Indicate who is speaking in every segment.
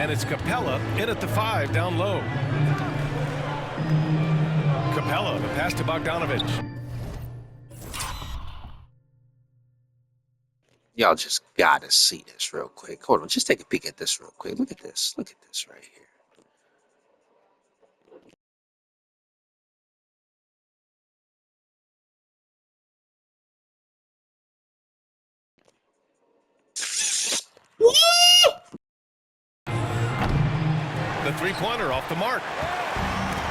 Speaker 1: And it's Capella in at the 5 down low. Capella, the pass to Bogdanovich.
Speaker 2: Y'all just gotta see this real quick. Hold on, just take a peek at this real quick. Look at this. Look at this right here.
Speaker 1: The three-pointer off the mark.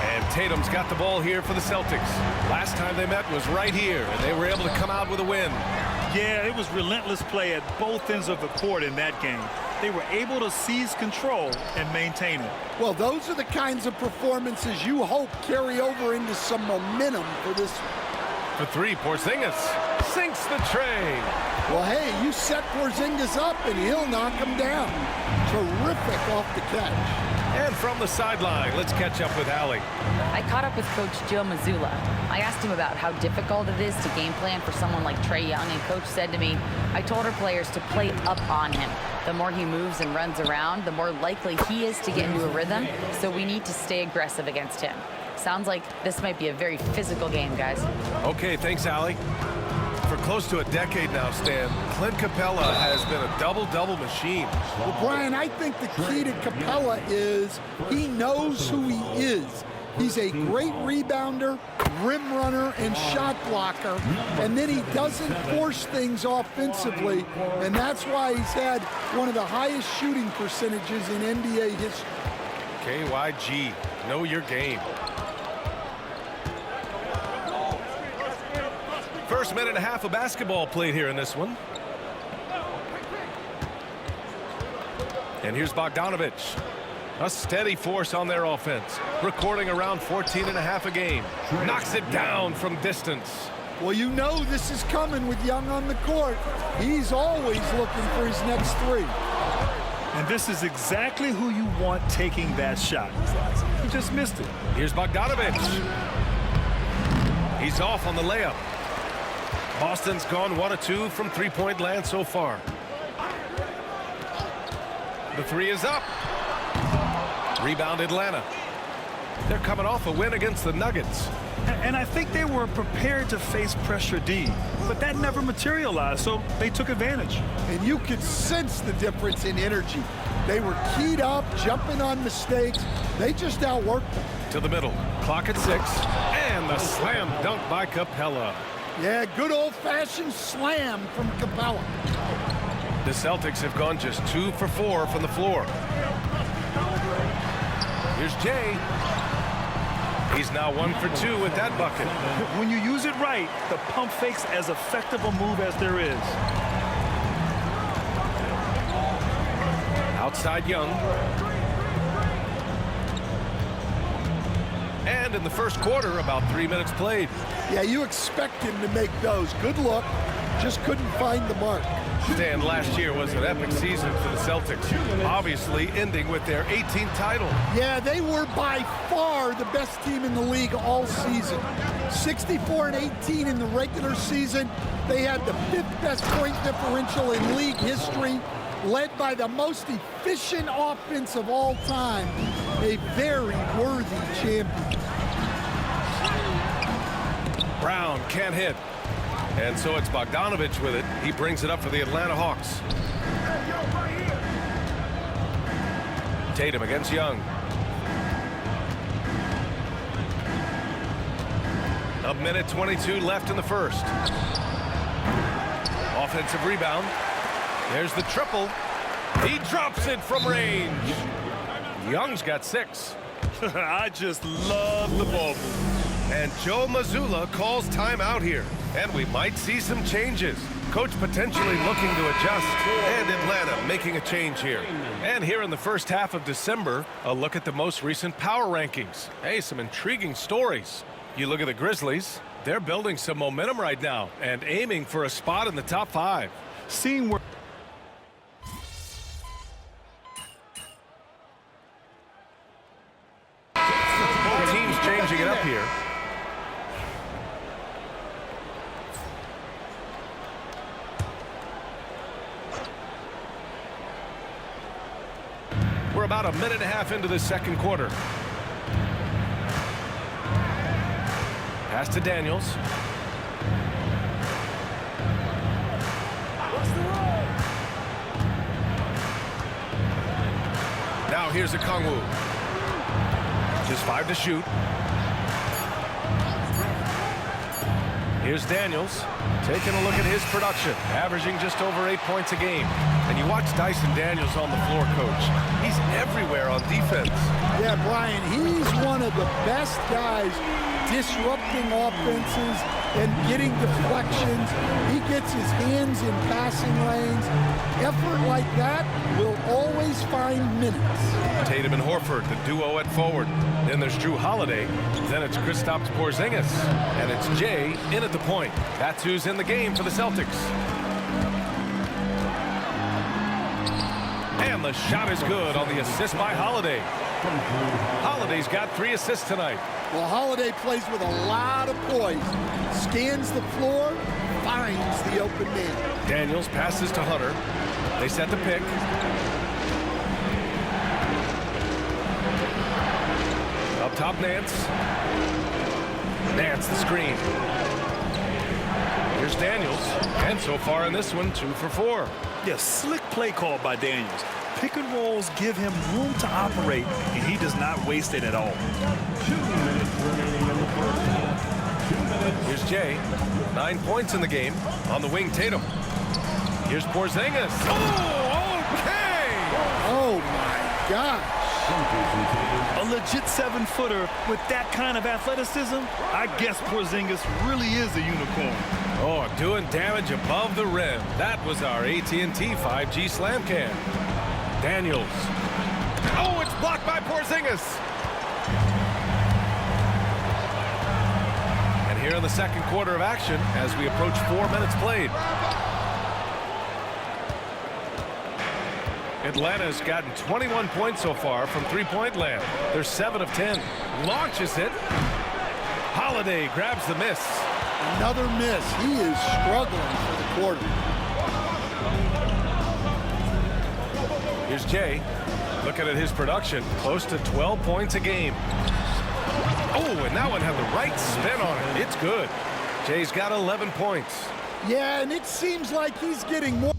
Speaker 1: And Tatum's got the ball here for the Celtics. Last time they met was right here, and they were able to come out with a win.
Speaker 3: Yeah, it was relentless play at both ends of the court in that game. They were able to seize control and maintain it.
Speaker 4: Well, those are the kinds of performances you hope carry over into some momentum for this.
Speaker 1: For three, Porzingis sinks the tray.
Speaker 4: Well, hey, you set Porzingis up and he'll knock him down. Terrific off the catch.
Speaker 1: And from the sideline, let's catch up with Allie.
Speaker 5: I caught up with Coach Joe Mazzulla. I asked him about how difficult it is to game plan for someone like Trae Young, and Coach said to me, I told our players to play up on him. The more he moves and runs around, the more likely he is to get into a rhythm, so we need to stay aggressive against him. Sounds like this might be a very physical game, guys.
Speaker 1: Okay, thanks, Allie. For close to a decade now, Stan, Clint Capella has been a double-double machine.
Speaker 4: Well, Brian, I think the key to Capella is he knows who he is. He's a great rebounder, rim runner, and shot blocker, and then he doesn't force things offensively, and that's why he's had one of the highest shooting percentages in NBA history.
Speaker 1: KYG, know your game. First minute and a half of basketball played here in this one. And here's Bogdanovich. A steady force on their offense. Recording around 14 and a half a game. Knocks it down from distance.
Speaker 4: Well, you know this is coming with Young on the court. He's always looking for his next three.
Speaker 3: And this is exactly who you want taking that shot. He just missed it.
Speaker 1: Here's Bogdanovich. He's off on the layup. Boston's gone 1 of 2 from three-point land so far. The three is up. Rebound Atlanta. They're coming off a win against the Nuggets.
Speaker 3: And I think they were prepared to face pressure D, but that never materialized, so they took advantage.
Speaker 4: And you could sense the difference in energy. They were keyed up, jumping on mistakes. They just outworked them.
Speaker 1: To the middle. Clock at 6. And the slam dunk by Capella.
Speaker 4: Yeah, good old-fashioned slam from Capella.
Speaker 1: The Celtics have gone just 2 for 4 from the floor. Here's Jay. He's now 1 for 2 with that bucket.
Speaker 3: When you use it right, the pump fake's as effective a move as there is.
Speaker 1: Outside Young. And in the first quarter, about 3 minutes played.
Speaker 4: Yeah, you expect him to make those. Good look. Just couldn't find the mark.
Speaker 1: Stan, last year was an epic season for the Celtics, obviously ending with their 18th title.
Speaker 4: Yeah, they were by far the best team in the league all season. 64-18 in the regular season. They had the 5th best point differential in league history, led by the most efficient offense of all time. A very worthy champion.
Speaker 1: Brown can't hit. And so it's Bogdanovich with it. He brings it up for the Atlanta Hawks. Tatum against Young. A minute 22 left in the first. Offensive rebound. There's the triple. He drops it from range. Young's got 6.
Speaker 3: I just love the ball.
Speaker 1: And Joe Mazzulla calls timeout here. And we might see some changes. Coach potentially looking to adjust. And Atlanta making a change here. And here in the first half of December, a look at the most recent power rankings. Hey, some intriguing stories. You look at the Grizzlies. They're building some momentum right now and aiming for a spot in the top 5.
Speaker 3: Seeing where
Speaker 1: teams changing it up here. We're about a minute and a half into the second quarter. Pass to Daniels. Now here's a Kongwu. Just 5 to shoot. Here's Daniels taking a look at his production, averaging just over 8 points a game. And you watch Dyson Daniels on the floor, Coach. He's everywhere on defense.
Speaker 4: Yeah, Brian, he's one of the best guys disrupting offenses and getting deflections. He gets his hands in passing lanes. Effort like that will always find minutes.
Speaker 1: Tatum and Horford, the duo at forward. Then there's Drew Holiday. Then it's Kristaps Porzingis. And it's Jay in at the point. That's who's in the game for the Celtics. And the shot is good on the assist by Holiday. Holiday's got 3 assists tonight.
Speaker 4: Well, Holiday plays with a lot of poise. Scans the floor, finds the open man.
Speaker 1: Daniels passes to Hunter. They set the pick. Up top, Nance. Nance the screen. Here's Daniels. And so far in this one, 2 for 4.
Speaker 3: Yeah, slick play call by Daniels. Pick and rolls give him room to operate, and he does not waste it at all.
Speaker 6: 2 minutes remaining in the first half. 2 minutes.
Speaker 1: Here's Jay. 9 points in the game. On the wing, Tatum. Here's Porzingis. Oh, okay!
Speaker 4: Oh, my gosh.
Speaker 3: A legit 7-footer with that kind of athleticism, I guess Porzingis really is a unicorn.
Speaker 1: Oh, doing damage above the rim. That was our AT&T 5G slam cam. Daniels. Oh, it's blocked by Porzingis. And here in the second quarter of action as we approach 4 minutes played. Atlanta's gotten 21 points so far from three-point land. They're 7 of 10. Launches it. Holiday grabs the miss.
Speaker 4: Another miss. He is struggling for the quarter.
Speaker 1: Here's Jay. Looking at his production, close to 12 points a game. Oh, and that one had the right spin on it. It's good. Jay's got 11 points.
Speaker 4: Yeah, and it seems like he's getting more.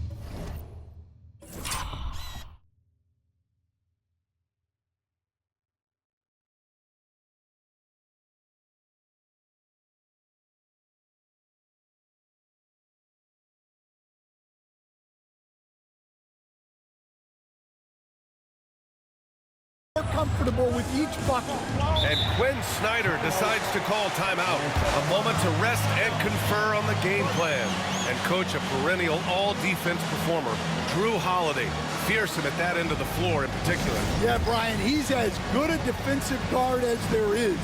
Speaker 4: Comfortable with each bucket.
Speaker 1: And Quinn Snyder decides to call timeout. A moment to rest and confer on the game plan. And coach a perennial all-defense performer, Drew Holiday. Fearsome at that end of the floor in particular.
Speaker 4: Yeah, Brian, he's as good a defensive guard as there is.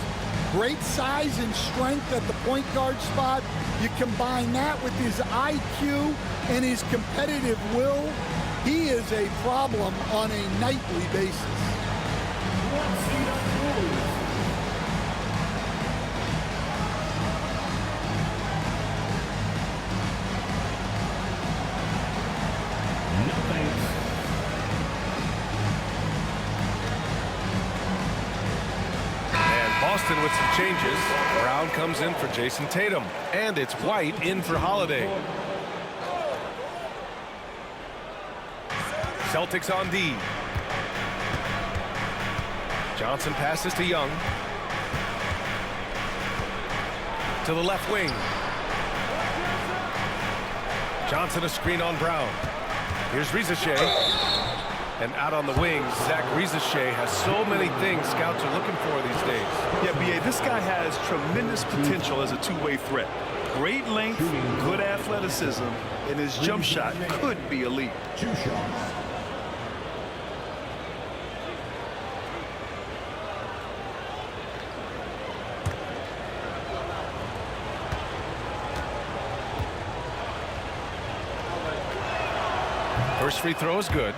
Speaker 4: Great size and strength at the point guard spot. You combine that with his IQ and his competitive will. He is a problem on a nightly basis.
Speaker 1: Boston with some changes. Brown comes in for Jason Tatum. And it's White in for Holiday. Celtics on D. Johnson passes to Young. To the left wing. Johnson a screen on Brown. Here's Rizashea. And out on the wing, Zach Rizashea has so many things scouts are looking for these days.
Speaker 3: Yeah, B.A., this guy has tremendous potential as a two-way threat. Great length, good athleticism, and his jump shot could be elite.
Speaker 6: 2 shots.
Speaker 1: First free throw is good.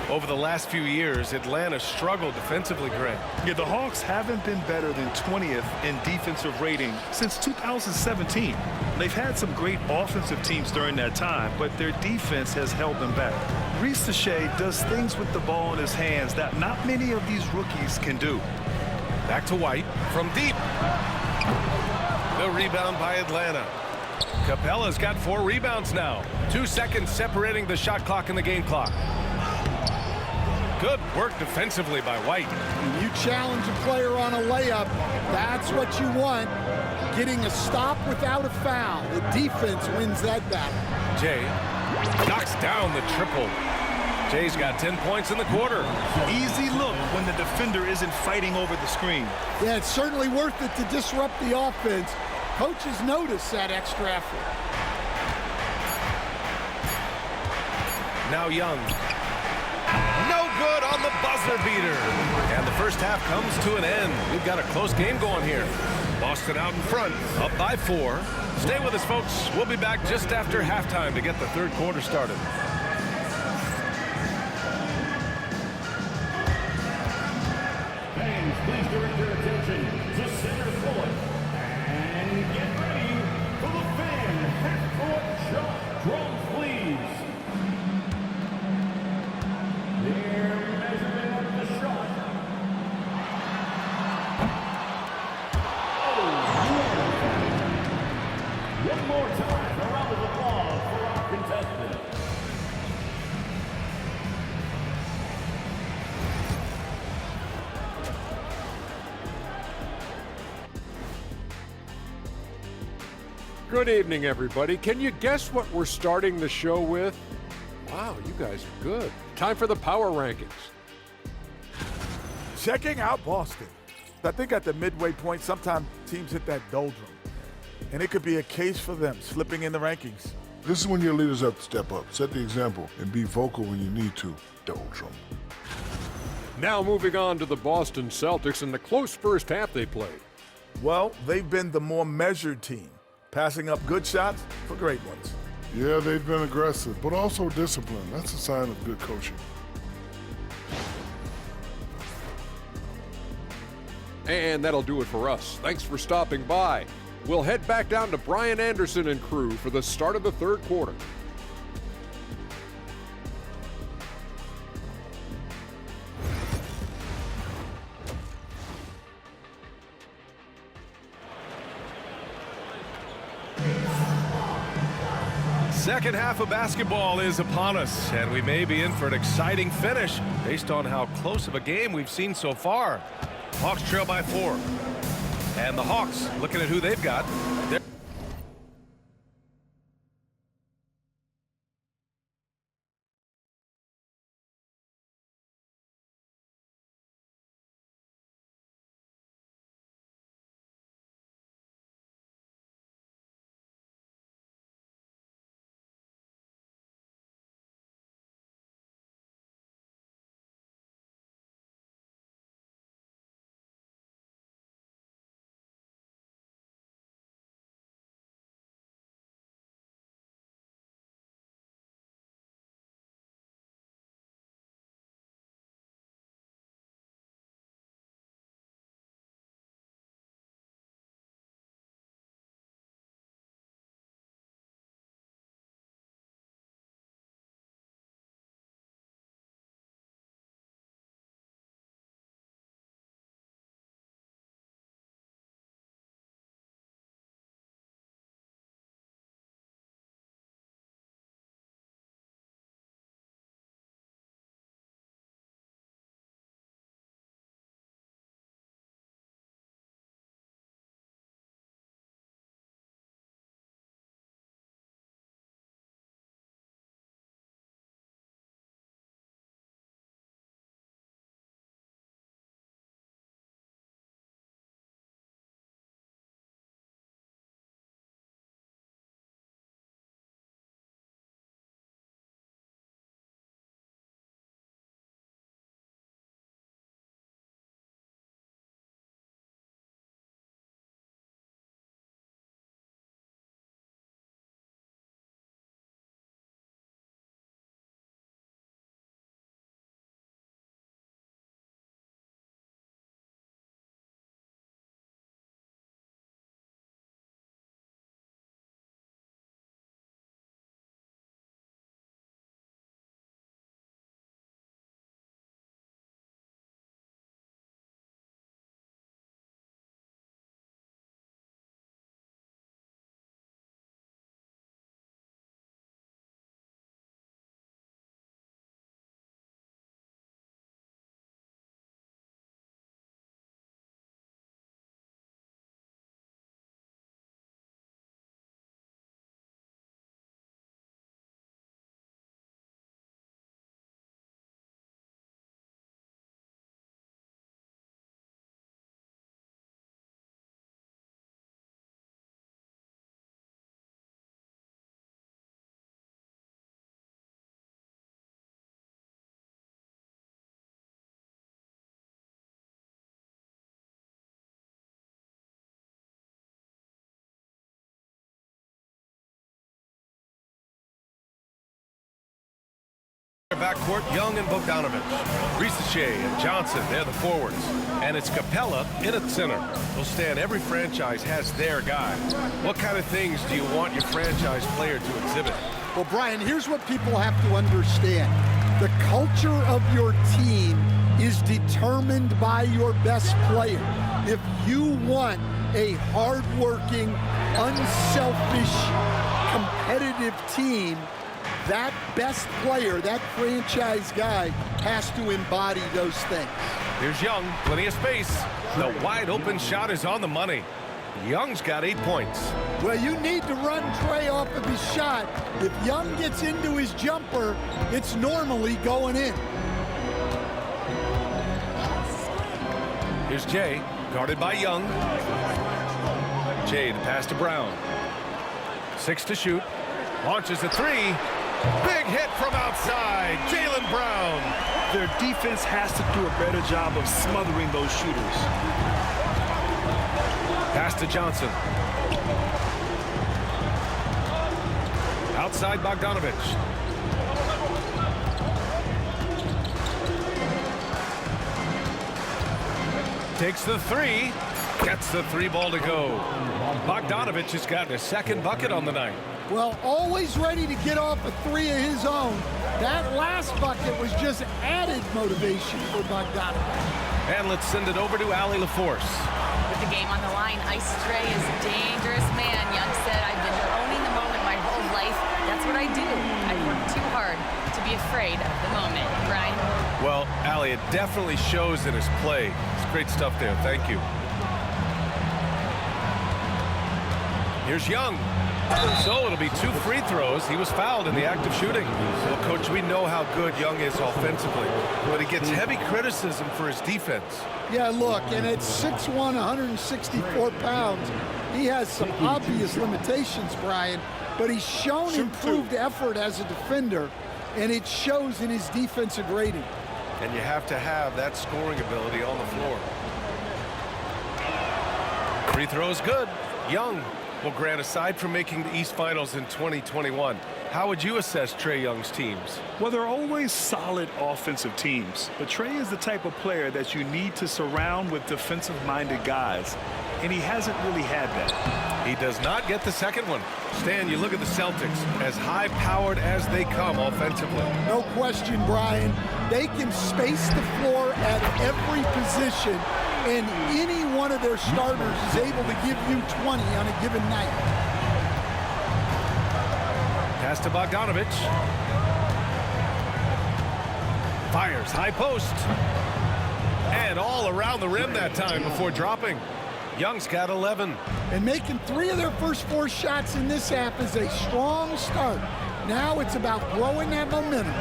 Speaker 1: Over the last few years, Atlanta struggled defensively, Greg.
Speaker 3: Yeah, the Hawks haven't been better than 20th in defensive rating since 2017. They've had some great offensive teams during that time, but their defense has held them back. Reese Shea does things with the ball in his hands that not many of these rookies can do.
Speaker 1: Back to White from deep. The rebound by Atlanta. Capella's got 4 rebounds now. 2 seconds separating the shot clock and the game clock. Good work defensively by White.
Speaker 4: When you challenge a player on a layup, that's what you want. Getting a stop without a foul. The defense wins that battle.
Speaker 1: Jay knocks down the triple. Jay's got 10 points in the quarter.
Speaker 3: Easy look when the defender isn't fighting over the screen.
Speaker 4: Yeah, it's certainly worth it to disrupt the offense. Coaches notice that extra effort.
Speaker 1: Now Young. No good on the buzzer beater. And the first half comes to an end. We've got a close game going here. Boston out in front, up by 4. Stay with us, folks. We'll be back just after halftime to get the third quarter started.
Speaker 6: Fans, please direct your attention to center court. And get ready for the fan half-court shot. Drums, please. Their measurement of the shot. One more time, a round of applause for our contestant.
Speaker 7: Good evening, everybody. Can you guess what we're starting the show with? Wow, you guys are good. Time for the power rankings.
Speaker 8: Checking out Boston. I think at the midway point, sometimes teams hit that doldrum. And it could be a case for them slipping in the rankings.
Speaker 9: This is when your leaders have to step up, set the example, and be vocal when you need to. Doldrum.
Speaker 7: Now moving on to the Boston Celtics and the close first half they played.
Speaker 8: Well, they've been the more measured team, passing up good shots for great ones.
Speaker 9: Yeah, they've been aggressive, but also disciplined. That's a sign of good coaching.
Speaker 7: And that'll do it for us. Thanks for stopping by. We'll head back down to Brian Anderson and crew for the start of the third quarter.
Speaker 1: Second half of basketball is upon us, and we may be in for an exciting finish based on how close of a game we've seen so far. Hawks trail by 4. And the Hawks, looking at who they've got, backcourt, Young and Bogdanovich. Risache and Johnson, they're the forwards. And it's Capella in at center. They'll stand. Every franchise has their guy. What kind of things do you want your franchise player to exhibit?
Speaker 4: Well, Brian, here's what people have to understand. The culture of your team is determined by your best player. If you want a hardworking, unselfish, competitive team, that best player, that franchise guy, has to embody those things.
Speaker 1: Here's Young, plenty of space. The wide open shot is on the money. Young's got 8 points.
Speaker 4: Well, you need to run Trey off of his shot. If Young gets into his jumper, it's normally going in.
Speaker 1: Here's Jay, guarded by Young. Jay, the pass to Brown. 6 to shoot. Launches a 3. Big hit from outside. Jaylen Brown.
Speaker 3: Their defense has to do a better job of smothering those shooters.
Speaker 1: Pass to Johnson. Outside Bogdanovich. Takes the 3. Gets the 3 ball to go. Bogdanovich has gotten his 2nd bucket on the night.
Speaker 4: Well, always ready to get off a 3 of his own. That last bucket was just added motivation for Bogdanovich.
Speaker 1: And let's send it over to Allie LaForce.
Speaker 5: With the game on the line, Ice Trey is a dangerous man. Young said, I've been owning the moment my whole life. That's what I do. I work too hard to be afraid of the moment. Brian?
Speaker 1: Well, Allie, it definitely shows in his play. It's great stuff there. Thank you. Here's Young. So it'll be 2 free throws. He was fouled in the act of shooting. Well, Coach, we know how good Young is offensively, but he gets heavy criticism for his defense.
Speaker 4: Yeah, look, and at 6'1", 164 pounds, he has some obvious limitations, Brian, but he's shown improved effort as a defender, and it shows in his defensive grading.
Speaker 1: And you have to have that scoring ability on the floor. Free throw's good. Young. Well, Grant, aside from making the East Finals in 2021, how would you assess Trae Young's teams?
Speaker 3: Well, they're always solid offensive teams, but Trae is the type of player that you need to surround with defensive-minded guys, and he hasn't really had that.
Speaker 1: He does not get the second one. Stan, you look at the Celtics, as high-powered as they come offensively.
Speaker 4: No question, Brian. They can space the floor at every position, and any one of their starters is able to give you 20 on a given night.
Speaker 1: Pass to Bogdanovich. Fires high post. And all around the rim that time before dropping. Young's got 11.
Speaker 4: And making 3 of their first 4 shots in this half is a strong start. Now it's about growing that momentum.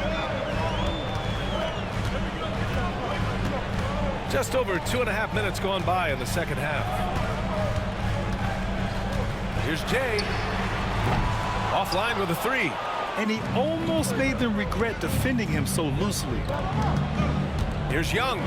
Speaker 1: Just over 2.5 minutes gone by in the second half. Here's Jay. Offline with a 3.
Speaker 3: And he almost made them regret defending him so loosely.
Speaker 1: Here's Young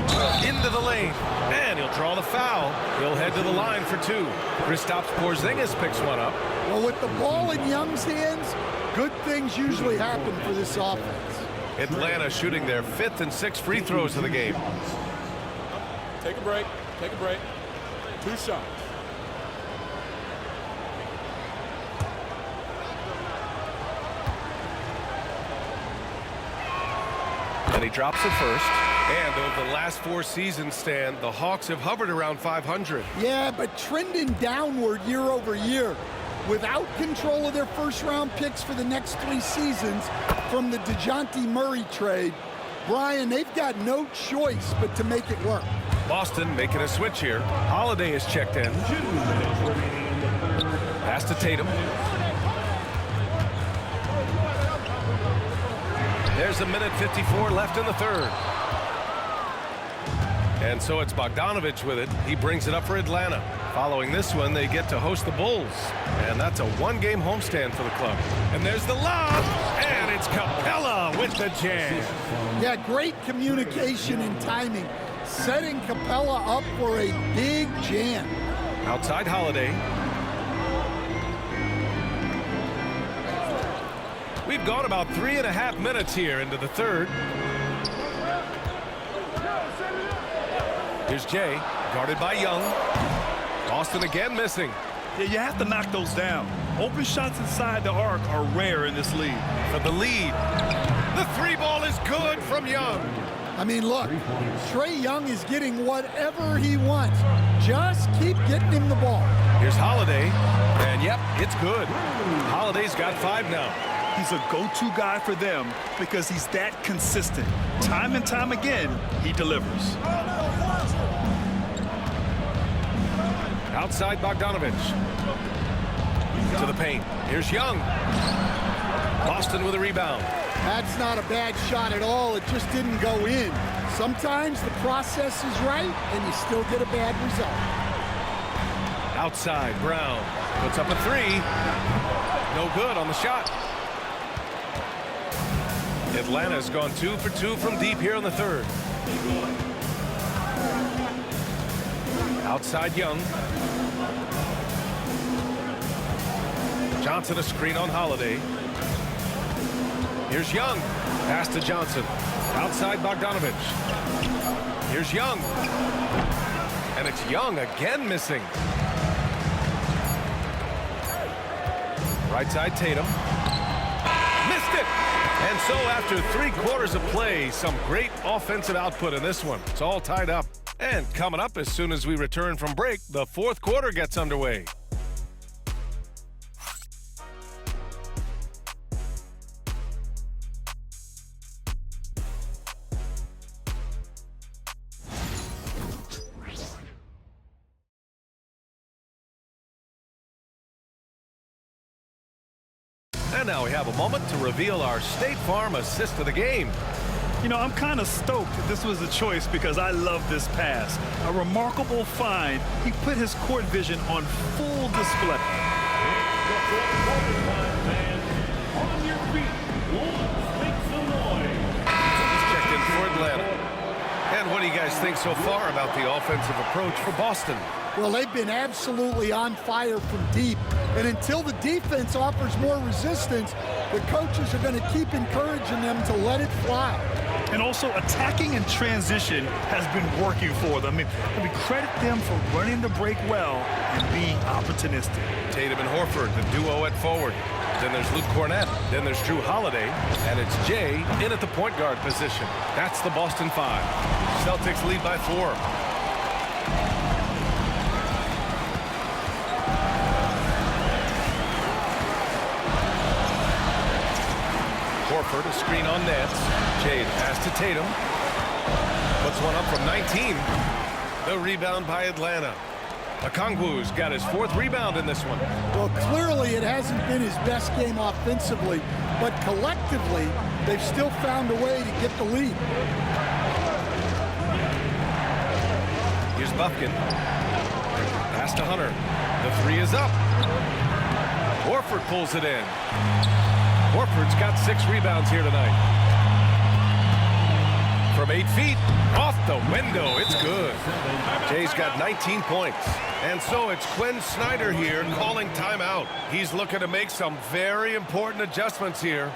Speaker 1: into the lane, and he'll draw the foul. He'll head to the line for 2. Kristaps Porzingis picks one up.
Speaker 4: Well, with the ball in Young's hands, good things usually happen for this offense.
Speaker 1: Atlanta shooting their 5th and 6th free throws of the game.
Speaker 7: Take a break. Take a break. 2 shots.
Speaker 1: And he drops it first. And over the last 4 seasons, Stan, the Hawks have hovered around 500.
Speaker 4: Yeah, but trending downward year over year. Without control of their first-round picks for the next 3 seasons from the DeJounte Murray trade, Brian, they've got no choice but to make it work.
Speaker 1: Boston making a switch here. Holiday is checked in. Pass to Tatum. There's a minute 54 left in the 3rd. And so it's Bogdanovich with it. He brings it up for Atlanta. Following this one, they get to host the Bulls. And that's a 1-game homestand for the club. And there's the lob. And it's Capella with the jam.
Speaker 4: Yeah, great communication and timing. Setting Capella up for a big jam.
Speaker 1: Outside Holiday. We've gone about 3.5 minutes here into the third. Here's Jay, guarded by Young. Boston again missing.
Speaker 3: Yeah, you have to knock those down. Open shots inside the arc are rare in this league.
Speaker 1: For the lead. The three ball is good from Young.
Speaker 4: I mean, look, Trae Young is getting whatever he wants. Just keep getting him the ball.
Speaker 1: Here's Holiday, and yep, it's good. Holiday's got 5 now.
Speaker 3: He's a go-to guy for them because he's that consistent. Time and time again, he delivers.
Speaker 1: Outside Bogdanovich. To the paint. Here's Young. Boston with a rebound.
Speaker 4: That's not a bad shot at all. It just didn't go in. Sometimes the process is right, and you still get a bad result.
Speaker 1: Outside, Brown puts up a 3. No good on the shot. Atlanta's gone 2 for 2 from deep here in the third. Outside Young. Johnson a screen on Holiday. Here's Young. Pass to Johnson. Outside Bogdanovich. Here's Young. And it's Young again missing. Right side Tatum. Missed it. And so after 3/4 of play, some great offensive output in this one. It's all tied up. And coming up as soon as we return from break, the fourth quarter gets underway. And now we have a moment to reveal our State Farm assist of the game.
Speaker 3: You know, I'm kind of stoked that this was a choice because I love this pass. A remarkable find. He put his court vision on full display.
Speaker 6: On your feet, let's make some noise.
Speaker 1: He's checked in for Atlanta. And what do you guys think so far about the offensive approach for Boston?
Speaker 4: Well, they've been absolutely on fire from deep. And until the defense offers more resistance, the coaches are going to keep encouraging them to let it fly.
Speaker 3: And also attacking in transition has been working for them. I mean, credit them for running the break well and being opportunistic.
Speaker 1: Tatum and Horford, the duo at forward. Then there's Luke Cornett. Then there's Drew Holiday. And it's Jay in at the point guard position. That's the Boston 5. Celtics lead by 4. Horford, a screen on Nets. Jay, pass to Tatum. Puts one up from 19. The rebound by Atlanta. Okongwu's got his 4th rebound in this one.
Speaker 4: Well, clearly it hasn't been his best game offensively, but collectively, they've still found a way to get the lead.
Speaker 1: Here's Buffkin. Pass to Hunter. The 3 is up. Horford pulls it in. Horford's got 6 rebounds here tonight. From 8 feet, off the window, it's good. Jay's got 19 points. And so it's Quinn Snyder here calling timeout. He's looking to make some very important adjustments here.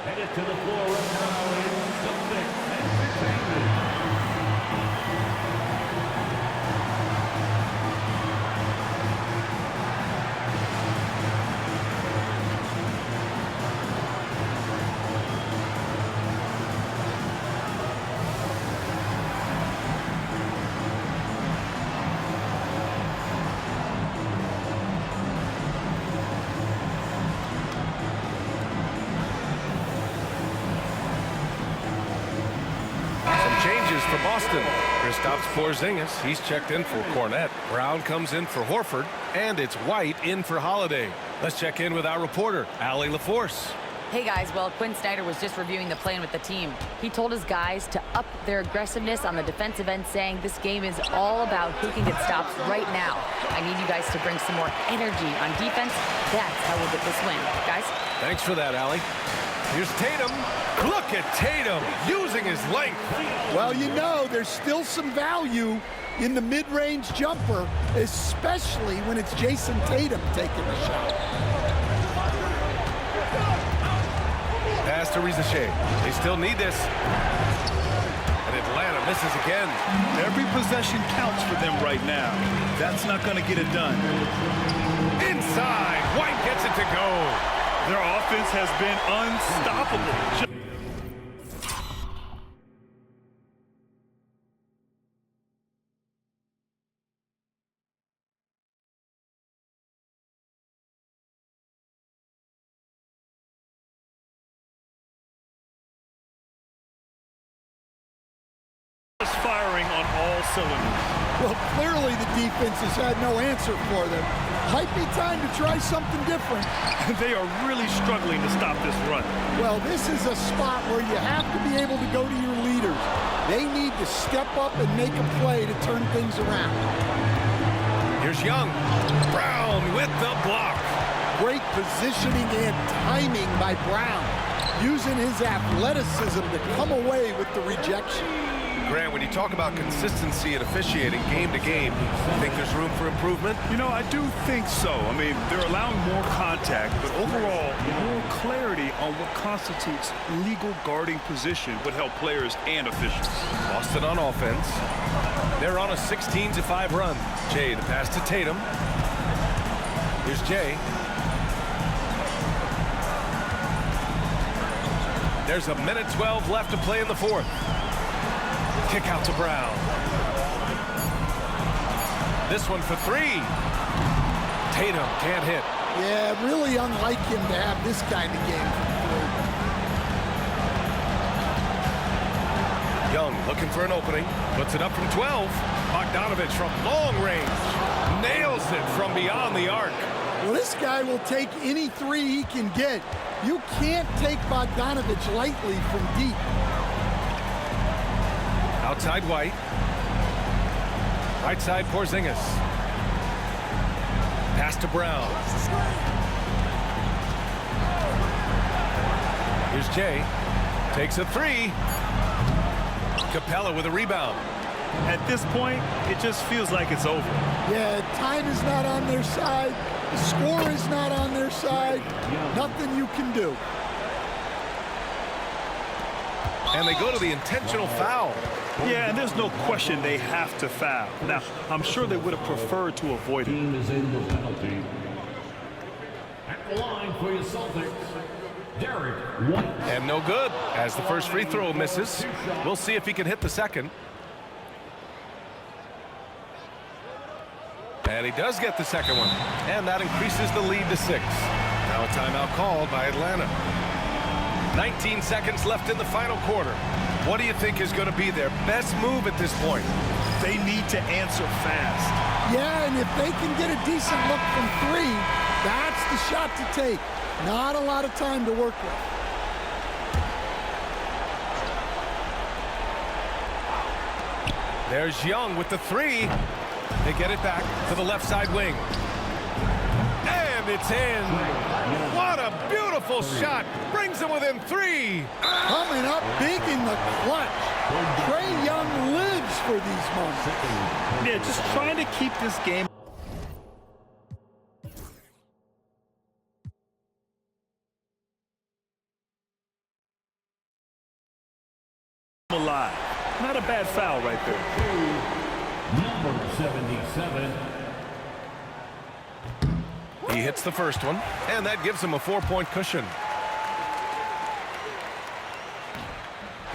Speaker 6: Headed to the floor right now is Celtics Entertainment.
Speaker 1: For Boston, Kristaps Porzingis, he's checked in for Cornett. Brown comes in for Horford, and it's White in for Holiday. Let's check in with our reporter, Allie LaForce.
Speaker 5: Hey guys, well, Quinn Snyder was just reviewing the plan with the team. He told his guys to up their aggressiveness on the defensive end, saying this game is all about who can get stops right now. I need you guys to bring some more energy on defense. That's how we'll get this win. Guys?
Speaker 1: Thanks for that, Allie. Here's Tatum. Look at Tatum using his length.
Speaker 4: Well, you know, there's still some value in the mid-range jumper, especially when it's Jason Tatum taking the shot.
Speaker 1: Pass to Rizachet. They still need this. And Atlanta misses again.
Speaker 3: Every possession counts for them right now. That's not going to get it done.
Speaker 1: Inside. White gets it to go.
Speaker 3: Their offense has been unstoppable. Firing on all cylinders.
Speaker 4: Well, clearly the defense has had no answer for them. Might be time to try something different.
Speaker 3: They are really struggling to stop this run.
Speaker 4: Well, this is a spot where you have to be able to go to your leaders. They need to step up and make a play to turn things around.
Speaker 1: Here's Young. Brown with the block.
Speaker 4: Great positioning and timing by Brown, using his athleticism to come away with the rejection.
Speaker 1: Grant, when you talk about consistency and officiating game to game, you think there's room for improvement?
Speaker 3: You know, I do think so. I mean, they're allowing more contact, but overall, more clarity on what constitutes legal guarding position would help players and officials.
Speaker 1: Boston on offense. They're on a 16-5 run. Jay, the pass to Tatum. Here's Jay. There's a minute 12 left to play in the fourth. Kick out to Brown. This one for three. Tatum can't hit.
Speaker 4: Yeah, really unlike him to have this kind of game from three.
Speaker 1: Young looking for an opening. Puts it up from 12. Bogdanovich from long range. Nails it from beyond the arc.
Speaker 4: Well, this guy will take any three he can get. You can't take Bogdanovich lightly from deep.
Speaker 1: Outside White. Right side Porzingis. Pass to Brown. Here's Jay. Takes a three. Capella with a rebound.
Speaker 3: At this point, it just feels like it's over.
Speaker 4: Yeah, time is not on their side. The score is not on their side. Nothing you can do.
Speaker 1: And they go to the intentional foul.
Speaker 3: Yeah, and there's no question they have to foul. Now, I'm sure they would have preferred to avoid it.
Speaker 6: Team is in the penalty. At the line for your Celtics, Derek White.
Speaker 1: And no good, as the first free throw misses. We'll see if he can hit the second. And he does get the second one. And that increases the lead to 6. Now a timeout called by Atlanta. 19 seconds left in the final quarter. What do you think is going to be their best move at this point?
Speaker 3: They need to answer fast.
Speaker 4: Yeah, and if they can get a decent look from three, that's the shot to take. Not a lot of time to work with.
Speaker 1: There's Young with the three. They get it back to the left side wing. And it's in. What a beautiful shot. Brings them within 3.
Speaker 4: Coming up big in the clutch. Trae Young lives for these moments.
Speaker 3: Yeah, just trying to keep this game alive. Not a bad foul right there.
Speaker 6: Number 77.
Speaker 1: He hits the first one, and that gives him a 4-point cushion.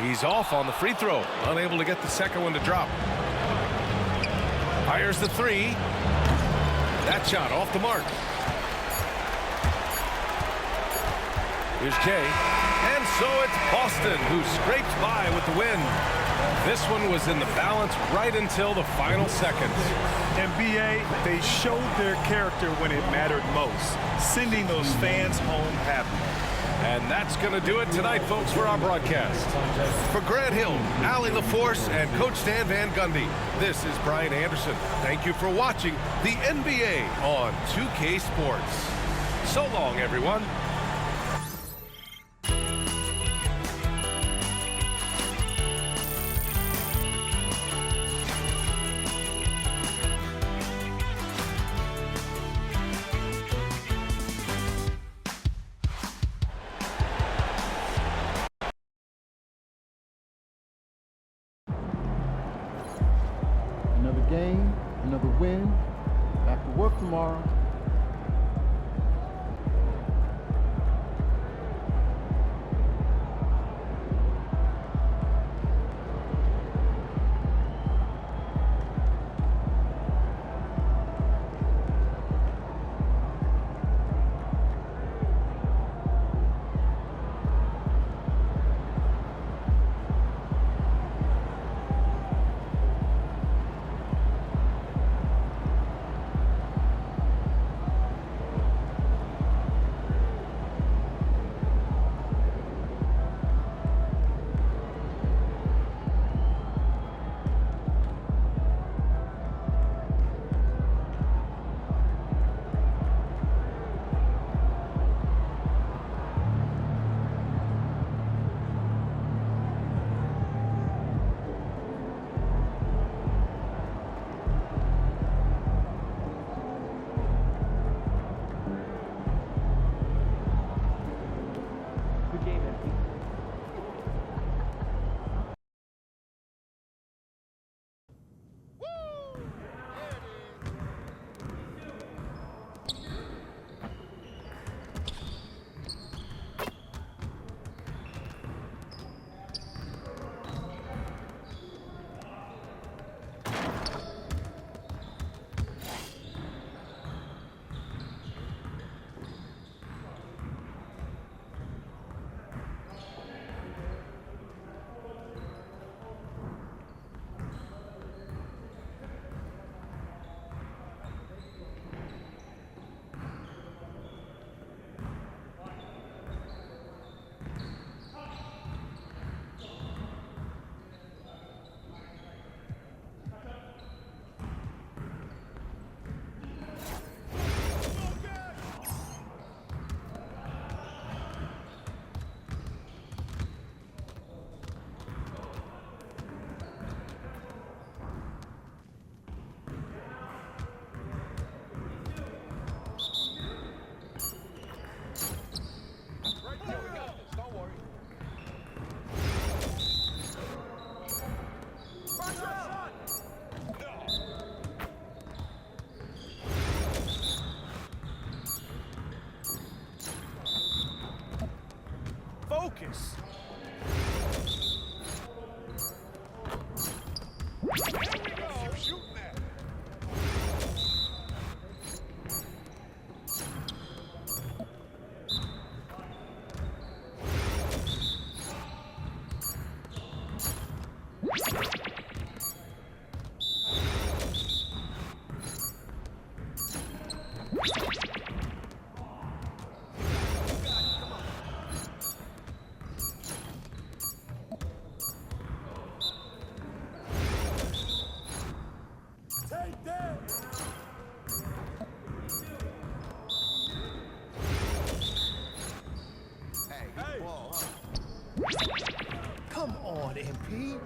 Speaker 1: He's off on the free throw, unable to get the second one to drop. Fires the three. That shot off the mark. Here's Jay. And so it's Boston who scrapes by with the win. This one was in the balance right until the final seconds.
Speaker 3: NBA, they showed their character when it mattered most, sending those fans home happy.
Speaker 1: And that's going to do it tonight, folks, for our broadcast. For Grant Hill, Allie LaForce, and Coach Stan Van Gundy, this is Brian Anderson. Thank you for watching the NBA on 2K Sports. So long, everyone.
Speaker 10: game, another win. Back to work tomorrow.
Speaker 1: Focus.
Speaker 11: Come on, MP.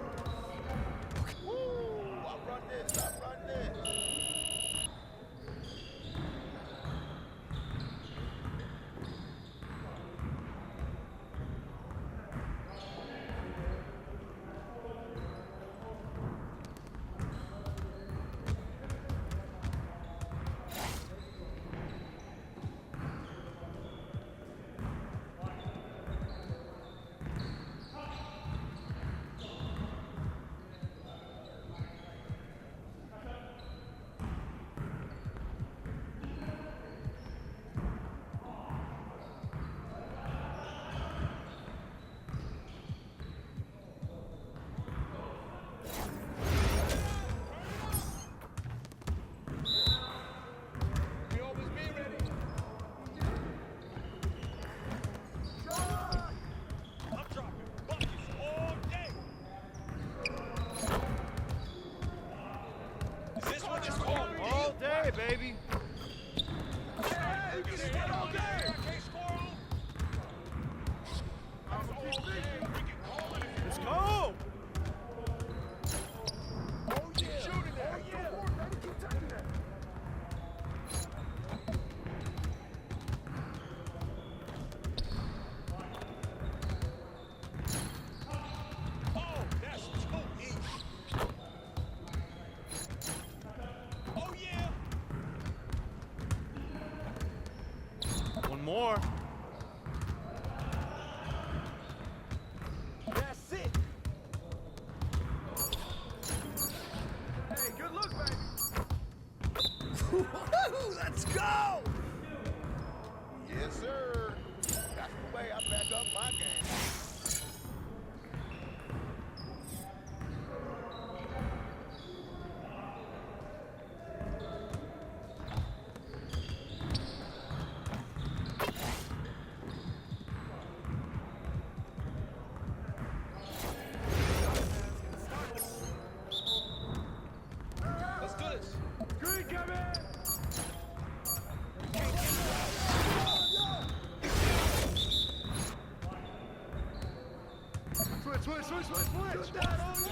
Speaker 1: Baby. Let's go.
Speaker 11: more. That's it. Hey, good look, baby. Let's go. Yes, sir. That's the way I back up my game. Let's do this. Green coming! Switch. Down on you.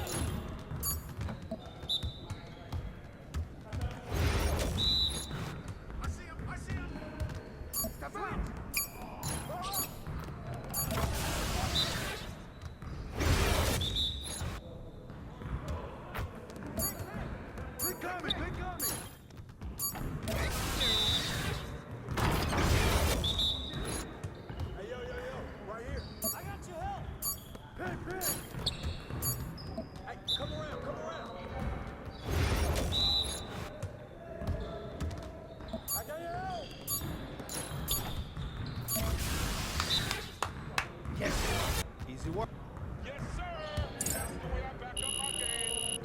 Speaker 11: I see him. Step out. They coming. Hey, yo, right here. I got your help. Pick. Hey, come around. I got your help. Yes. Easy work. Yes, sir. That's the way I back up my game.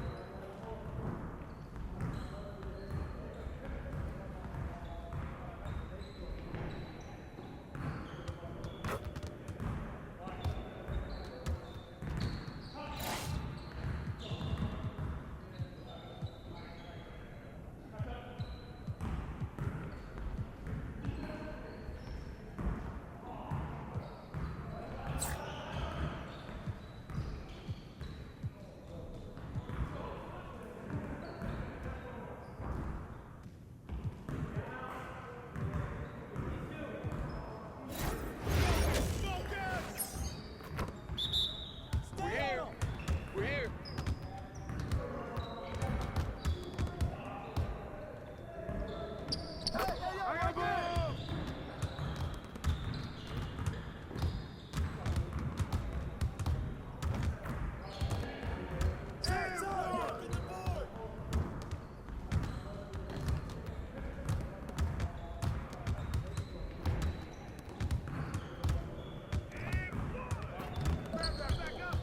Speaker 11: We're here. I got ball. Get the board. Back up.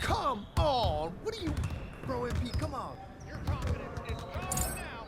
Speaker 11: Come on! What are you, bro, MP? Come on! Your confidence is gone now.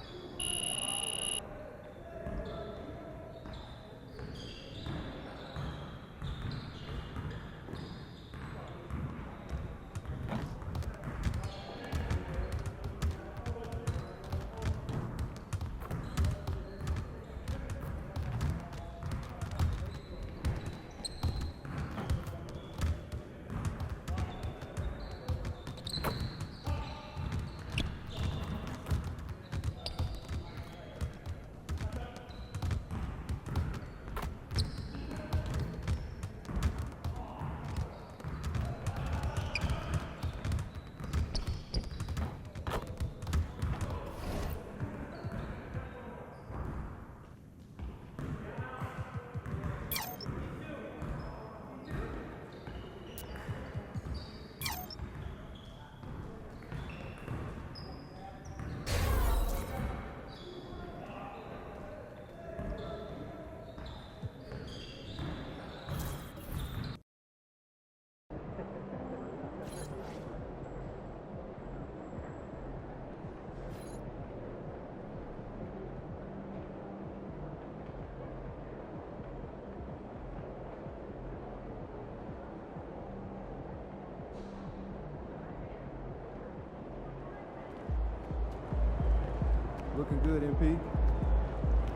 Speaker 10: Looking good, MP.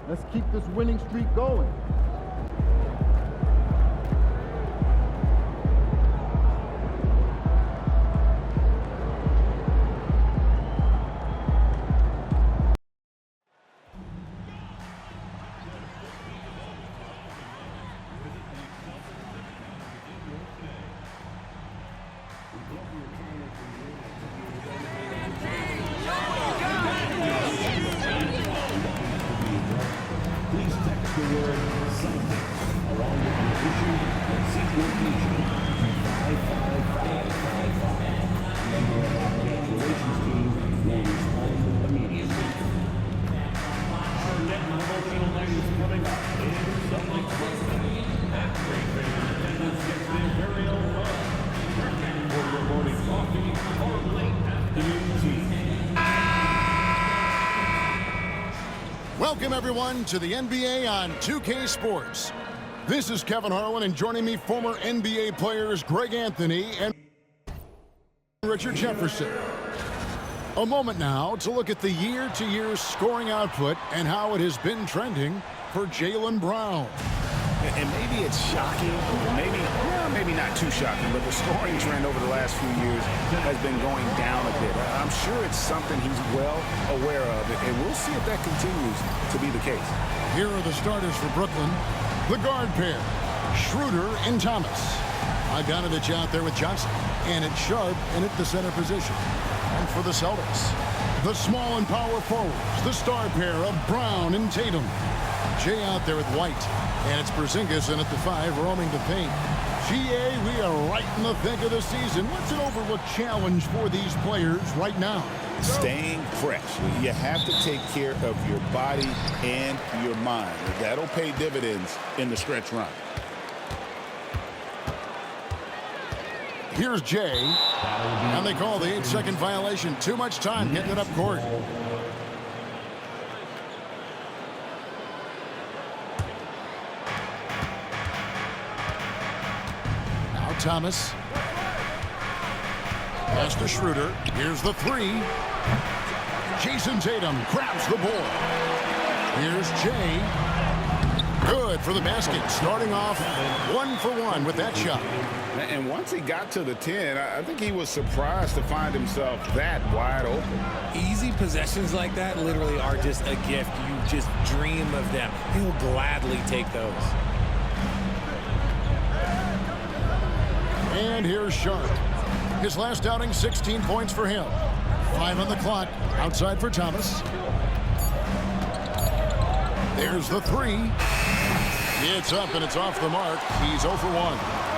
Speaker 10: Let's keep this winning streak going.
Speaker 6: the word something along with your position and seat location to 55555. Member of our guest relations team will respond immediately. Our next promotional night is coming up in Salt Brooklyn. That great fan attendance gets their very own love. For your morning coffee or late afternoon tea.
Speaker 12: Welcome, everyone, to the NBA on 2K Sports. This is Kevin Harlan, and joining me, former NBA players Greg Anthony and Richard Jefferson. A moment now to look at the year-to-year scoring output and how it has been trending for Jaylen Brown.
Speaker 13: And maybe it's shocking, maybe not too shocking, but the scoring trend over the last few years has been going down a bit. I'm sure it's something he's well aware of, and we'll see if that continues to be the case.
Speaker 12: Here are the starters for Brooklyn. The guard pair, Schroeder and Thomas. Bogdanovich out there with Johnson, and it's Sharp in at the center position. And for the Celtics, the small and power forwards, the star pair of Brown and Tatum. Jay out there with White, and it's Porzingis in at the 5, roaming the paint. GA, we are right in the thick of the season. What's an overlooked challenge for these players right now?
Speaker 13: Staying fresh. You have to take care of your body and your mind. That'll pay dividends in the stretch run.
Speaker 12: Here's Jay, and they call the 8-second violation. Too much time getting it up court. Now Thomas. Pass to Schroeder. Here's the 3. Jason Tatum grabs the ball. Here's Jay. Good for the basket. Starting off 1 for 1 with that shot.
Speaker 13: And once he got to the 10, I think he was surprised to find himself that wide open.
Speaker 14: Easy possessions like that literally are just a gift. You just dream of them. He'll gladly take those.
Speaker 12: And here's Sharp. His last outing, 16 points for him. 5 on the clock. Outside for Thomas. There's the 3. It's up and it's off the mark. He's 0 for 1.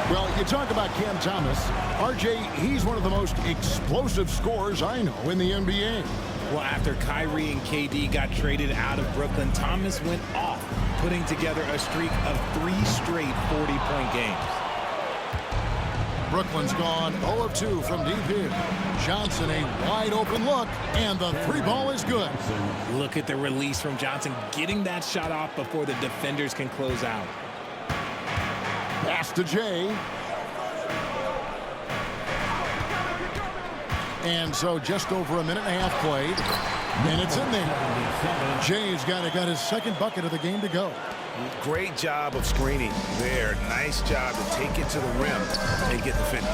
Speaker 12: Well, you talk about Cam Thomas. RJ, he's one of the most explosive scorers I know in the NBA.
Speaker 14: Well, after Kyrie and KD got traded out of Brooklyn, Thomas went off, putting together a streak of 3 straight 40-point games.
Speaker 12: Brooklyn's gone 0 of 2 from deep here. Johnson, a wide open look, and the 3 ball is good.
Speaker 14: Look at the release from Johnson, getting that shot off before the defenders can close out.
Speaker 12: Pass to Jay. And so just over a minute and a half played, and it's in there. Jay's got his second bucket of the game to go.
Speaker 1: Great job of screening there. Nice job to take it to the rim and get the finish.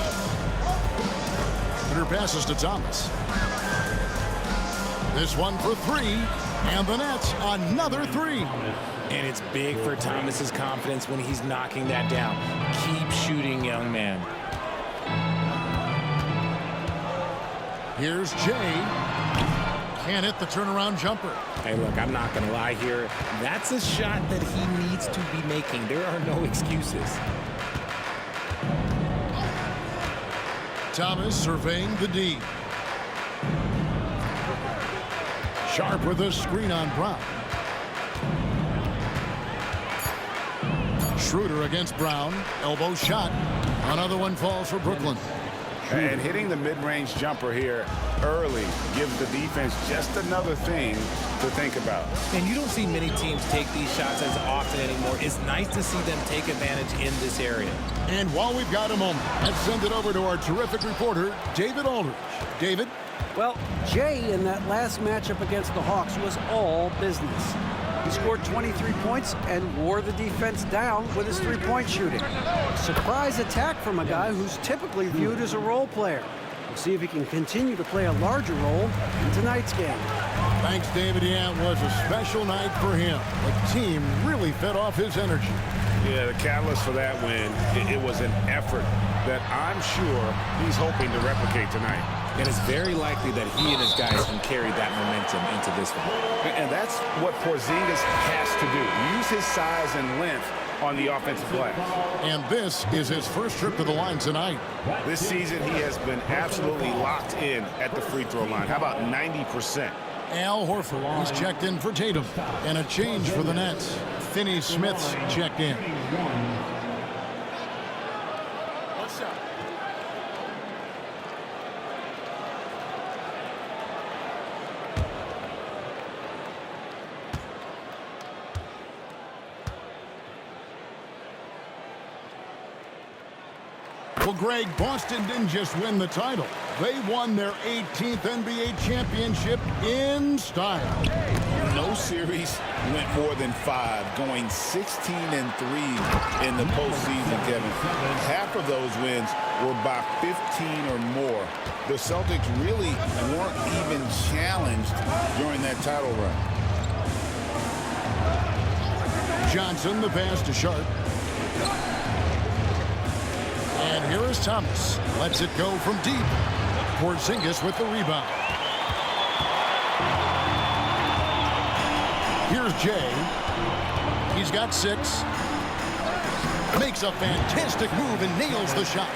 Speaker 12: Her passes to Thomas. This one for 3, and the Nets another 3.
Speaker 14: And it's big for Thomas's confidence when he's knocking that down. Keep shooting, young man.
Speaker 12: Here's Jay. Can't hit the turnaround jumper.
Speaker 14: Hey, look, I'm not going to lie here. That's a shot that he needs to be making. There are no excuses.
Speaker 12: Thomas surveying the D. Sharp with a screen on Brown. Schroeder against Brown. Elbow shot. Another one falls for Brooklyn.
Speaker 13: And hitting the mid-range jumper here early gives the defense just another thing to think about.
Speaker 14: And you don't see many teams take these shots as often anymore. It's nice to see them take advantage in this area.
Speaker 12: And while we've got a moment, let's send it over to our terrific reporter, David Aldridge. David?
Speaker 15: Well, Jay in that last matchup against the Hawks was all business. He scored 23 points and wore the defense down with his 3-point shooting. Surprise attack from a guy who's typically viewed as a role player. We'll see if he can continue to play a larger role in tonight's game.
Speaker 12: Thanks, David. Yeah, it was a special night for him. The team really fed off his energy.
Speaker 13: Yeah, the catalyst for that win, it was an effort that I'm sure he's hoping to replicate tonight.
Speaker 14: And it's very likely that he and his guys can carry that momentum into this one.
Speaker 13: And that's what Porzingis has to do. Use his size and length on the offensive glass.
Speaker 12: And this is his first trip to the line tonight.
Speaker 13: This season, he has been absolutely locked in at the free throw line. How about 90%?
Speaker 12: Al Horford, he's checked in for Tatum. And a change for the Nets. Finney-Smith's checked in. Well, Greg, Boston didn't just win the title. They won their 18th NBA championship in style.
Speaker 13: No series went more than 5, going 16-3 in the postseason, Kevin. Half of those wins were by 15 or more. The Celtics really weren't even challenged during that title run.
Speaker 12: Johnson, the pass to Sharp. And here is Thomas. Lets it go from deep. Porzingis with the rebound. Here's Jay. He's got 6. Makes a fantastic move and nails the shot.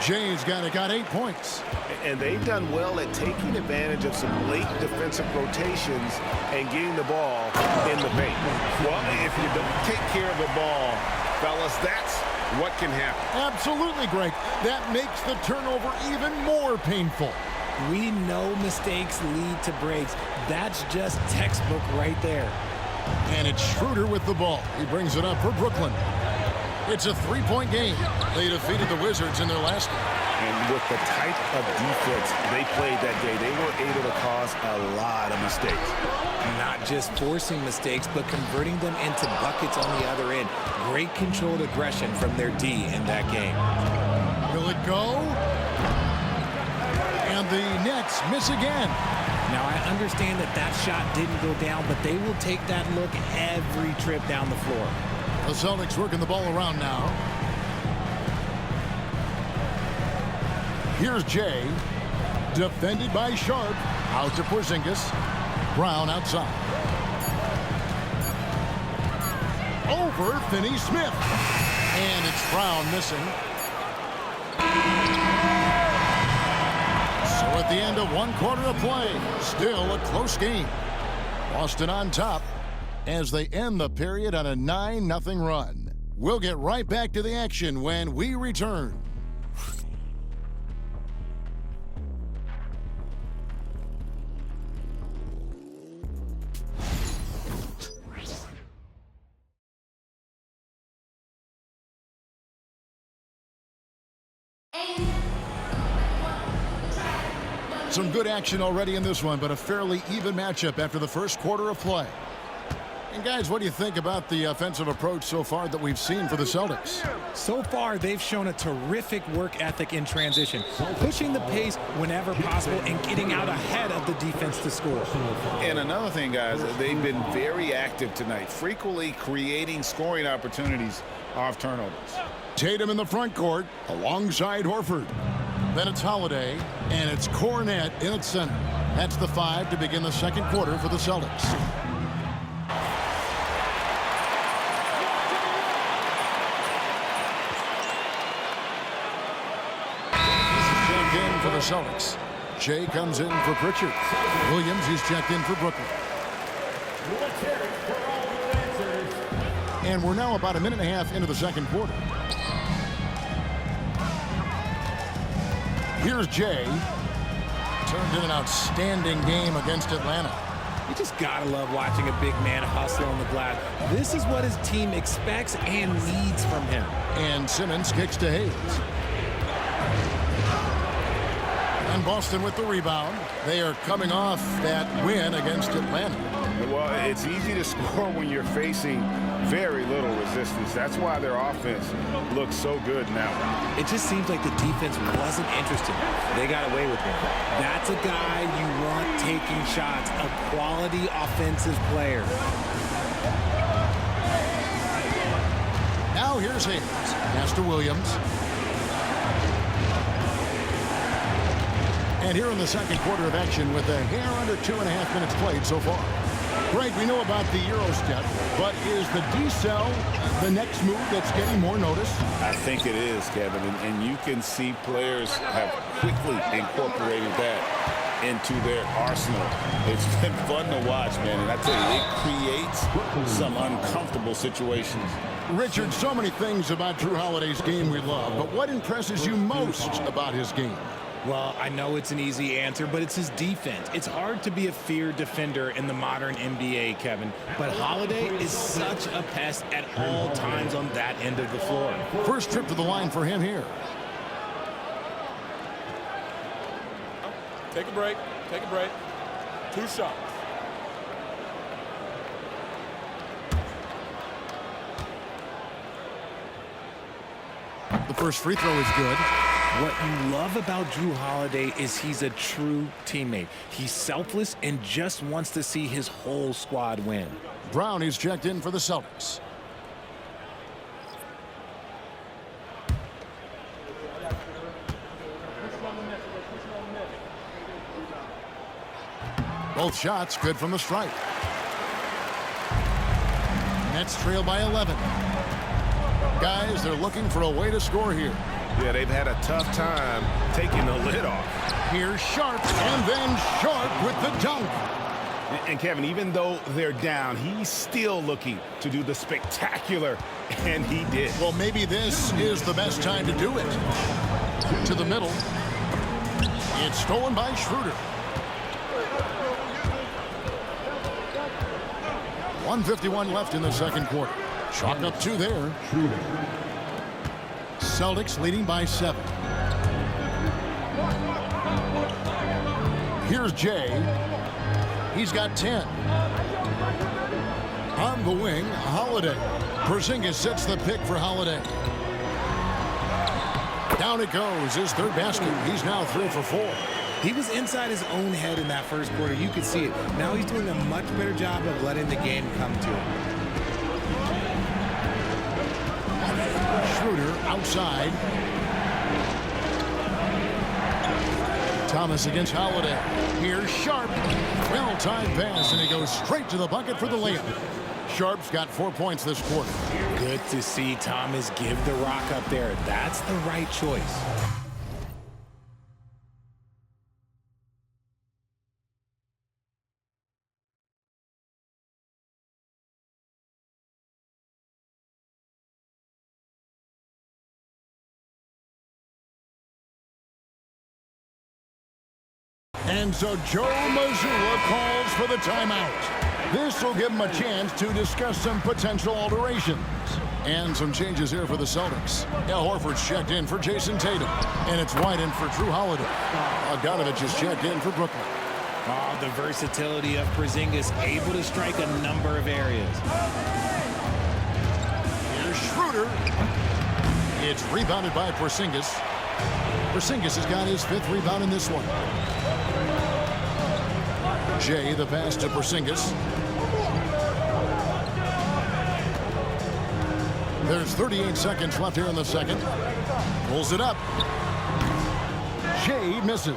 Speaker 12: Jay's got 8 points.
Speaker 13: And they've done well at taking advantage of some late defensive rotations and getting the ball in the paint. Well, if you don't take care of the ball, fellas, that's what can happen.
Speaker 12: Absolutely, Greg. That makes the turnover even more painful.
Speaker 14: We know mistakes lead to breaks. That's just textbook right there.
Speaker 12: And it's Schroeder with the ball. He brings it up for Brooklyn. It's a 3-point game. They defeated the Wizards in their last game.
Speaker 13: And with the type of defense they played that day, they were able to cause a lot of mistakes.
Speaker 14: Not just forcing mistakes, but converting them into buckets on the other end. Great controlled aggression from their D in that game.
Speaker 12: Will it go? And the Nets miss again.
Speaker 14: Now, I understand that shot didn't go down, but they will take that look every trip down the floor.
Speaker 12: The Celtics working the ball around now. Here's Jay. Defended by Sharp. Out to Porzingis. Brown outside. Over Finney-Smith. And it's Brown missing. So at the end of 1 quarter of play, still a close game. Boston on top as they end the period on a 9-0 run. We'll get right back to the action when we return. Some good action already in this one, but a fairly even matchup after the first quarter of play. And guys, what do you think about the offensive approach so far that we've seen for the Celtics?
Speaker 14: So far, they've shown a terrific work ethic in transition, pushing the pace whenever possible and getting out ahead of the defense to score.
Speaker 13: And another thing, guys, they've been very active tonight, frequently creating scoring opportunities off turnovers.
Speaker 12: Tatum in the front court alongside Horford. Then it's Holiday, and it's Cornette in its center. That's the 5 to begin the second quarter for the Celtics. Checked in for the Celtics. Jay comes in for Pritchard. Williams, he's checked in for Brooklyn. And we're now about a minute and a half into the second quarter. Here's Jay. Turned in an outstanding game against Atlanta.
Speaker 14: You just gotta love watching a big man hustle on the glass. This is what his team expects and needs from him.
Speaker 12: And Simmons kicks to Hayes. And Boston with the rebound. They are coming off that win against Atlanta.
Speaker 13: Well, it's easy to score when you're facing very little resistance. That's why their offense looks so good now.
Speaker 14: It just seems like the defense wasn't interested. They got away with it. That's a guy you want taking shots, a quality offensive player.
Speaker 12: Now here's Hayes. Pass to Williams. And here in the second quarter of action with a hair under 2.5 minutes played so far. Greg, we know about the Euro step, but is the decel the next move that's getting more notice?
Speaker 13: I think it is, Kevin, and you can see players have quickly incorporated that into their arsenal. It's been fun to watch, man, and I tell you, it creates some uncomfortable situations.
Speaker 12: Richard, so many things about Drew Holiday's game we love, but what impresses you most about his game?
Speaker 14: Well, I know it's an easy answer, but it's his defense. It's hard to be a feared defender in the modern NBA, Kevin, but Holiday is such a pest at all times on that end of the floor.
Speaker 12: First trip to the line for him here.
Speaker 7: Take a break. Take a break. 2 shots.
Speaker 12: The first free throw is good.
Speaker 14: What you love about Drew Holiday is he's a true teammate. He's selfless and just wants to see his whole squad win.
Speaker 12: Brown is checked in for the Celtics. Both shots good from the stripe. Nets trail by 11. Guys, they're looking for a way to score here.
Speaker 1: Yeah, they've had a tough time taking the lid off.
Speaker 12: Here's Sharp, and then Sharp with the dunk.
Speaker 13: And Kevin, even though they're down, he's still looking to do the spectacular, and he did.
Speaker 12: Well, maybe this is the best time to do it. To the middle. It's stolen by Schroeder. 1:51 left in the second quarter. Chalk up 2 there. Celtics leading by 7. Here's Jay. He's got 10. On the wing, Holiday. Porzingis sets the pick for Holiday. Down it goes. His third basket. He's now 3 for 4.
Speaker 14: He was inside his own head in that first quarter. You could see it. Now he's doing a much better job of letting the game come to him.
Speaker 12: Schroeder outside. Thomas against Holiday. Here's Sharp. Well-timed pass, and he goes straight to the bucket for the layup. Sharp's got 4 points this quarter.
Speaker 14: Good to see Thomas give the rock up there. That's the right choice.
Speaker 12: And so Joe Mazzulla calls for the timeout. This will give him a chance to discuss some potential alterations. And some changes here for the Celtics. Al Horford's checked in for Jason Tatum. And it's White in for Drew Holiday. Bogdanovich is checked in for Brooklyn.
Speaker 14: Oh, the versatility of Porzingis, able to strike a number of areas.
Speaker 12: Here's Schroeder. It's rebounded by Porzingis. Porzingis has got his 5th rebound in this one. Jay, the pass to Porzingis. There's 38 seconds left here in the second. Pulls it up. Jay misses.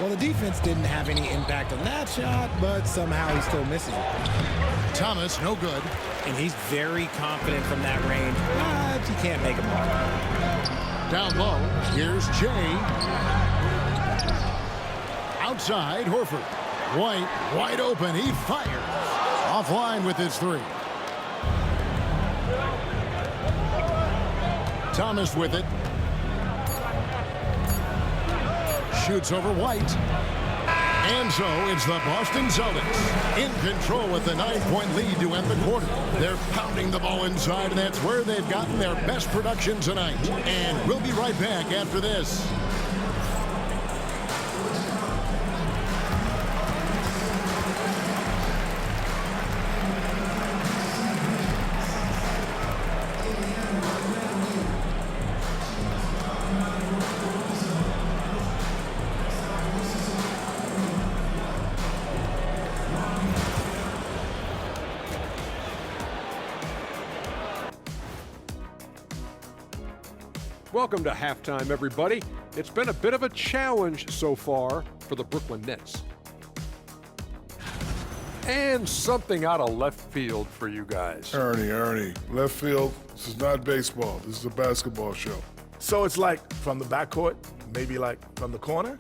Speaker 14: Well, the defense didn't have any impact on that shot, but somehow he still misses it.
Speaker 12: Thomas, no good.
Speaker 14: And he's very confident from that range, but you can't make him mark.
Speaker 12: Down low, here's Jay. Outside, Horford. White, wide open, he fires. Offline with his 3. Thomas with it. Shoots over White. And so it's the Boston Celtics in control with the 9-point lead to end the quarter. They're pounding the ball inside, and that's where they've gotten their best production tonight. And we'll be right back after this.
Speaker 7: Welcome to halftime, everybody. It's been a bit of a challenge so far for the Brooklyn Nets. And something out of left field for you guys.
Speaker 9: Ernie, left field, this is not baseball. This is a basketball show.
Speaker 8: So it's like from the backcourt, maybe like from the corner?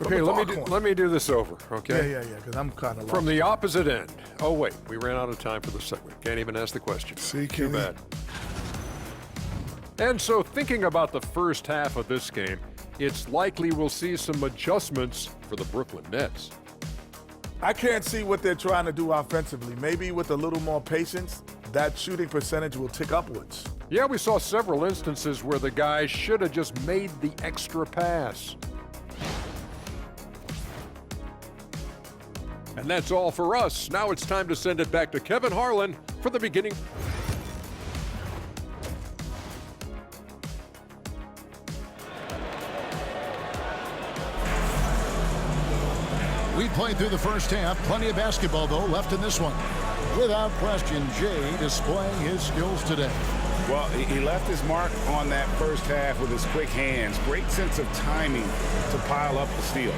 Speaker 7: Okay, let me do this over, okay?
Speaker 8: Yeah, because I'm kind of lost.
Speaker 7: From the opposite end. Oh, wait, we ran out of time for the segment. Can't even ask the question.
Speaker 9: See,
Speaker 7: Too
Speaker 9: Kenny?
Speaker 7: bad. And so thinking about the first half of this game, it's likely we'll see some adjustments for the Brooklyn Nets.
Speaker 8: I can't see what they're trying to do offensively. Maybe with a little more patience, that shooting percentage will tick upwards.
Speaker 7: Yeah, we saw several instances where the guys should have just made the extra pass. And that's all for us. Now it's time to send it back to Kevin Harlan for the beginning.
Speaker 12: We played through the first half. Plenty of basketball, though, left in this one. Without question, Jay displaying his skills today.
Speaker 13: Well, he left his mark on that first half with his quick hands. Great sense of timing to pile up the steals.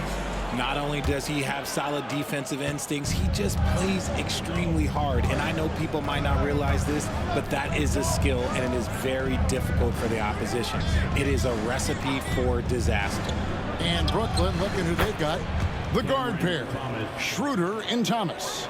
Speaker 14: Not only does he have solid defensive instincts, he just plays extremely hard. And I know people might not realize this, but that is a skill, and it is very difficult for the opposition. It is a recipe for disaster.
Speaker 12: And Brooklyn, looking who they've got. The guard pair, Schroeder and Thomas.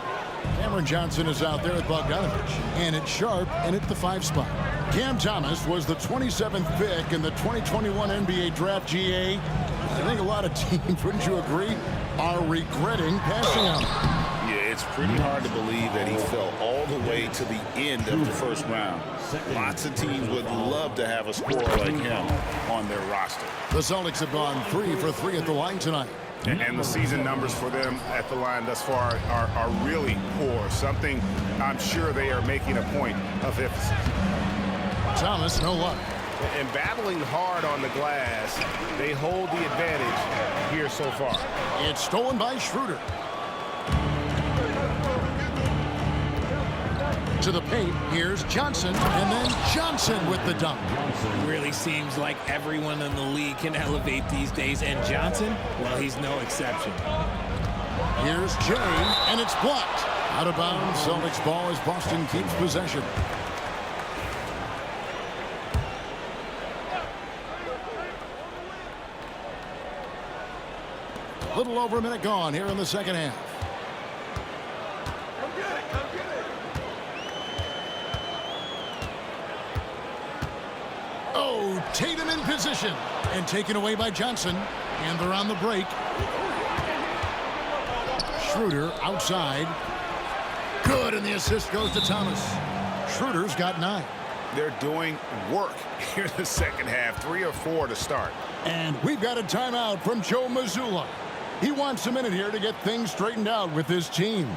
Speaker 12: Cameron Johnson is out there at Bogdanovich, and it's Sharp in at the 5 spot. Cam Thomas was the 27th pick in the 2021 NBA Draft GA. I think a lot of teams, wouldn't you agree, are regretting passing on him.
Speaker 13: Yeah, it's pretty hard to believe that he fell all the way to the end of the first round. Lots of teams would love to have a scorer like him on their roster.
Speaker 12: The Celtics have gone 3 for 3 at the line tonight.
Speaker 13: And the season numbers for them at the line thus far are really poor. Something I'm sure they are making a point of emphasis.
Speaker 12: Thomas, no luck.
Speaker 11: And battling hard on the glass, they hold the advantage here so far.
Speaker 12: It's stolen by Schroeder. To the paint, here's Johnson, and then Johnson with the dunk.
Speaker 14: Really seems like everyone in the league can elevate these days, and Johnson, well, he's no exception.
Speaker 12: Here's Jay, and it's blocked. Out of bounds, Celtics ball as Boston keeps possession. A little over a minute gone here in the second half. Oh, Tatum in position and taken away by Johnson, and they're on the break. Schroeder outside. Good, and the assist goes to Thomas. Schroeder's got 9.
Speaker 13: They're doing work here in the second half, 3 or 4 to start.
Speaker 12: And we've got a timeout from Joe Mazzulla. He wants a minute here to get things straightened out with his team.